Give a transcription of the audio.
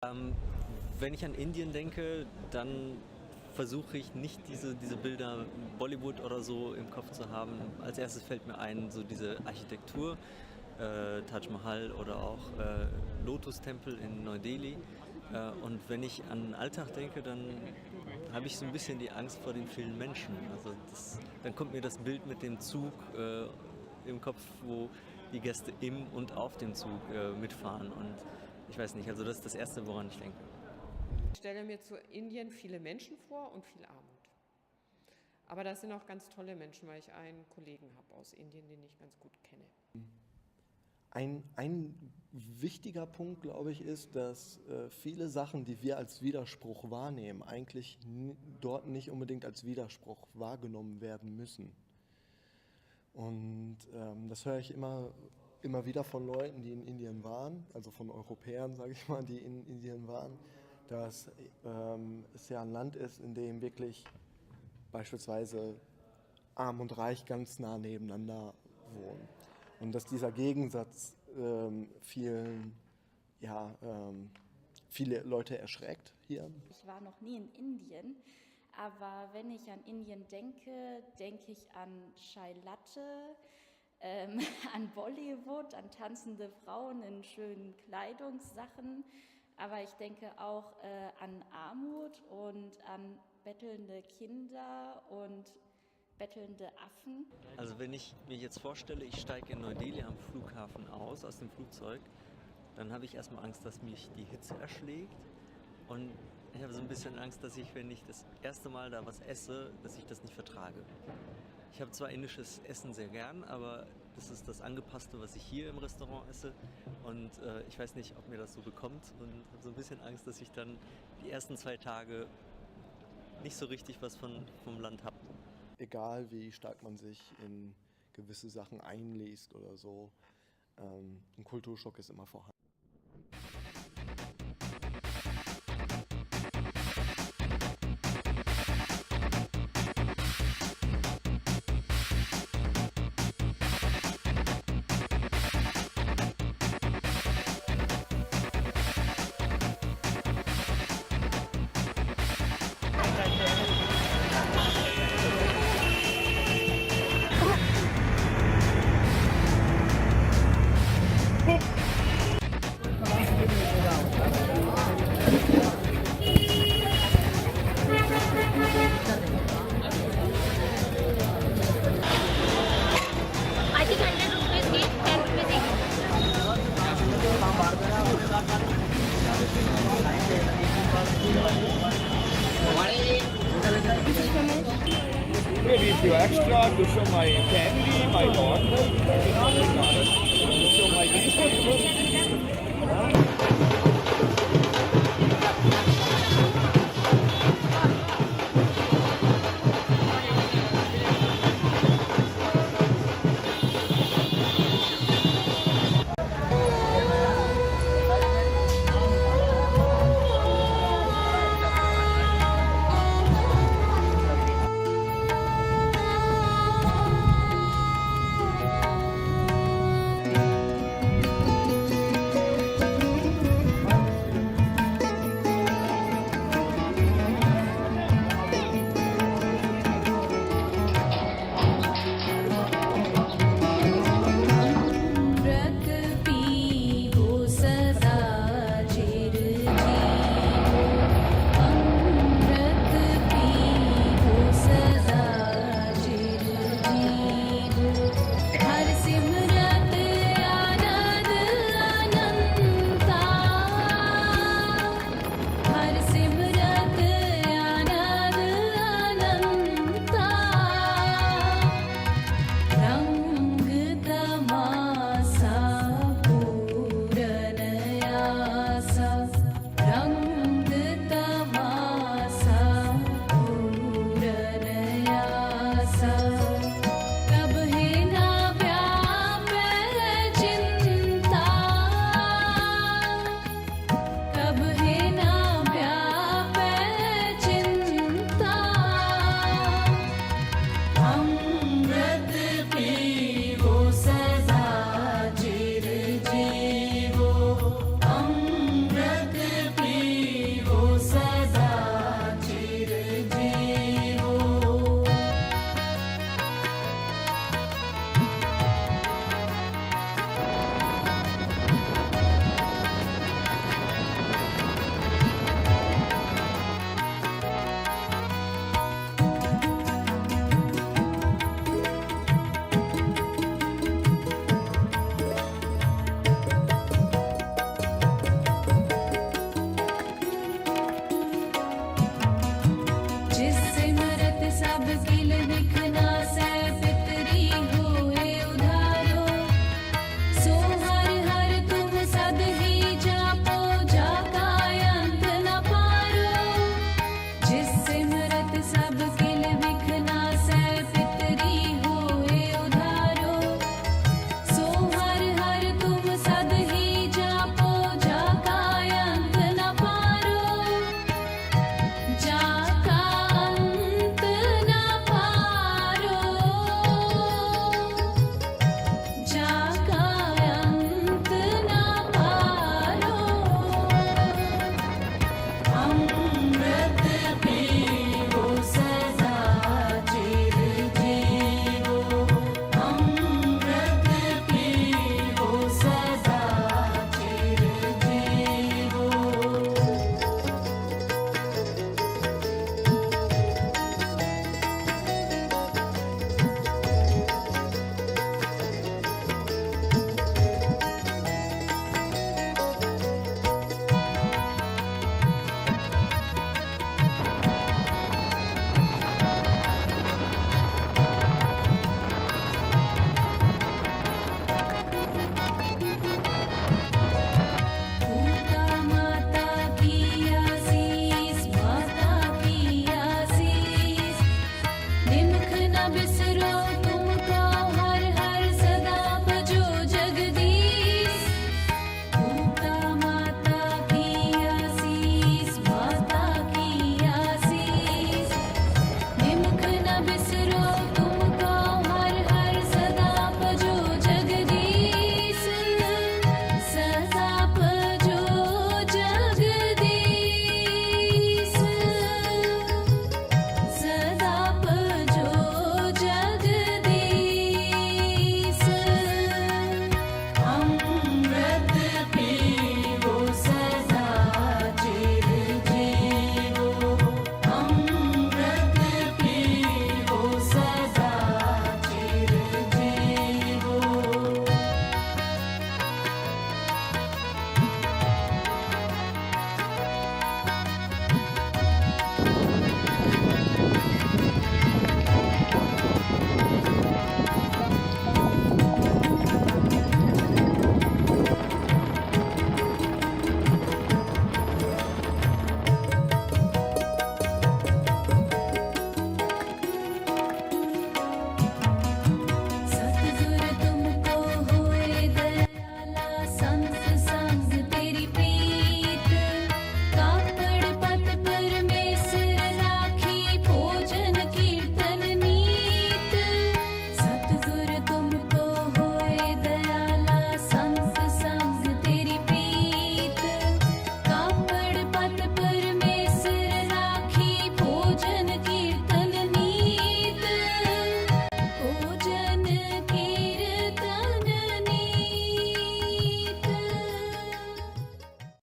Ähm, Wenn ich an Indien denke, dann versuche ich nicht diese Bilder Bollywood oder so im Kopf zu haben. Als erstes fällt mir ein, so diese Architektur, Taj Mahal oder auch Lotus-Tempel in Neu-Delhi. Und wenn ich an den Alltag denke, dann habe ich so ein bisschen die Angst vor den vielen Menschen. Also dann kommt mir das Bild mit dem Zug im Kopf, wo die Gäste im und auf dem Zug mitfahren. Und ich weiß nicht, also das ist das Erste, woran ich denke. Ich stelle mir zu Indien viele Menschen vor und viel Armut. Aber das sind auch ganz tolle Menschen, weil ich einen Kollegen habe aus Indien, den ich ganz gut kenne. Ein wichtiger Punkt, glaube ich, ist, dass viele Sachen, die wir als Widerspruch wahrnehmen, eigentlich dort nicht unbedingt als Widerspruch wahrgenommen werden müssen. Und das höre ich immer wieder von Leuten, die in Indien waren, also von Europäern, sage ich mal, die in Indien waren, dass es ja ein Land ist, in dem wirklich beispielsweise Arm und Reich ganz nah nebeneinander wohnen. Und dass dieser Gegensatz viele Leute erschreckt hier. Ich war noch nie in Indien, aber wenn ich an Indien denke, denke ich an Chai Latte, an Bollywood, an tanzende Frauen in schönen Kleidungssachen. Aber ich denke auch an Armut und an bettelnde Kinder und bettelnde Affen. Also wenn ich mir jetzt vorstelle, ich steige in Neu-Delhi am Flughafen aus dem Flugzeug, dann habe ich erstmal Angst, dass mich die Hitze erschlägt. Und ich habe so ein bisschen Angst, dass ich, wenn ich das erste Mal da was esse, dass ich das nicht vertrage. Ich habe zwar indisches Essen sehr gern, aber das ist das Angepasste, was ich hier im Restaurant esse. Und ich weiß nicht, ob mir das so bekommt und habe so ein bisschen Angst, dass ich dann die ersten 2 Tage nicht so richtig was vom Land habe. Egal wie stark man sich in gewisse Sachen einliest oder so, ein Kulturschock ist immer vorhanden. I think 100 rupees give 10 rupees Maybe if you extra to show my candy, my daughter, to show my